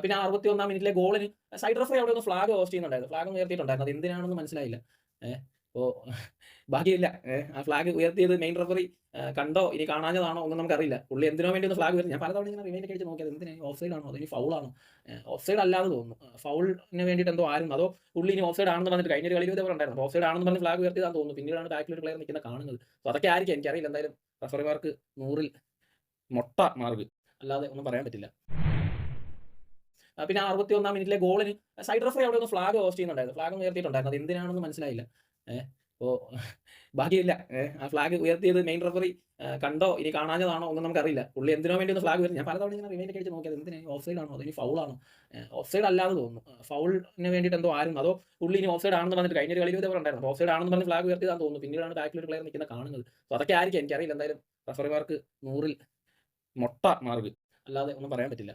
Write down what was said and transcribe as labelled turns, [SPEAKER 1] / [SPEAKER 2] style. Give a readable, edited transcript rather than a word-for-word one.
[SPEAKER 1] പിന്നെ 61-ാം മിനിറ്റിലെ ഗോളിന് side referee അവിടെ ഒന്ന് ഫ്ലാഗ് ഹോസ്റ്റ് ചെയ്യുന്നുണ്ടായിരുന്നു. ഫ്ലാഗ് ഉയർത്തിയിട്ടുണ്ടായിരുന്നു. അത് എന്തിനാണെന്ന് മനസ്സിലായില്ല. അപ്പോൾ ഭാഗ്യമില്ല. ആ ഫ്ലാഗ് ഉയർത്തിയത് മെയിൻ റെഫറി കണ്ടോ ഇനി കാണാഞ്ഞതാണോ ഒന്നും നമുക്കറിയില്ല. പുള്ളി എന്തിനോ വേണ്ടി ഒന്ന് ഫ്ലാഗ് ഉയർത്തി. ഞാൻ പലതവണ ഇങ്ങനെ റിവൈൻഡൊക്കെ അടിച്ച് നോക്കിയത് എന്തിനാ ഓഫ് സൈഡ് ആണോ അതോ ഇനി ഫൗളാണോ? ഓഫ് സൈഡ് അല്ലാന്ന് തോന്നുന്നു. ഫൗളിന് വേണ്ടിയിട്ട് എന്തോ ആരും അതോ പുള്ളി ഇനി ഓഫ് സൈഡ് ആണെന്ന് പറഞ്ഞിട്ട് കഴിഞ്ഞൊരു കളിയിൽ ഇതേപോലെ ഉണ്ടായിരുന്നു. ഓഫ് സൈഡ് ആണെന്ന് പറഞ്ഞ് ഫ്ലാഗ് ഉയർത്തിയതാണെന്ന് തോന്നുന്നു. പിന്നീടാണ് ബാക്കിൽ ഒരു പ്ലെയർ നിൽക്കുന്നത് കാണുന്നത്. സോ അതൊക്കെ ആയിരിക്കും എനിക്കറിയില്ല. എന്തായാലും റെഫറിമാർക്ക് 100-ൽ മൊട്ട മാർക്ക്. അല്ലാതെ ഒന്നും പറയാൻ പറ്റില്ല. പിന്നെ 61-ാം മിനിറ്റിലെ ഗോളിന് സൈഡ് റെഫറി അവിടെ ഒന്ന് ഫ്ലാഗ് ഹോസ്റ്റ് ചെയ്യുന്നുണ്ടായിരുന്നു. ഫ്ലാഗ് ഉയർത്തിയിട്ടുണ്ടായിരുന്നു. അത് എന്തിനാണെന്ന് മനസ്സിലായില്ല. അപ്പോൾ ഭാഗ്യമില്ല. ആ ഫ്ലാഗ് ഉയർത്തിയത് മെയിൻ റെഫറി കണ്ടോ ഇനി കാണാഞ്ഞതാണോ ഒന്നും നമുക്കറിയില്ല. പുള്ളി എന്തിനോ വേണ്ടി ഒന്ന് ഫ്ലാഗ് ഉയർത്തി. ഞാൻ പലതവണ ഇങ്ങനെ റിവൈൻഡൊക്കെ അടിച്ച് നോക്കിയത് എന്തിനാ ഓഫ് സൈഡ് ആണോ അതോ ഇനി ഫൗളാണോ? ഓഫ് സൈഡ് അല്ലാന്ന് തോന്നുന്നു. ഫൗളിന് വേണ്ടിയിട്ട് എന്തോ ആരും അതോ പുള്ളി ഇനി ഓഫ് സൈഡ് ആണെന്ന് പറഞ്ഞിട്ട് കഴിഞ്ഞൊരു കളിയിൽ ഇതേപോലെ ഉണ്ടായിരുന്നു. ഓഫ് സൈഡ് ആണെന്ന് പറഞ്ഞ് ഫ്ലാഗ് ഉയർത്തിയതാണെന്ന് തോന്നുന്നു. പിന്നീടാണ് ബാക്കിൽ ഒരു പ്ലെയർ നിൽക്കുന്നത് കാണുന്നത്. സോ അതൊക്കെ ആയിരിക്കും എനിക്കറിയില്ല. എന്തായാലും റെഫറിമാർക്ക് 100-ൽ മൊട്ട മാർക്ക്. അല്ലാതെ ഒന്നും പറയാൻ പറ്റില്ല.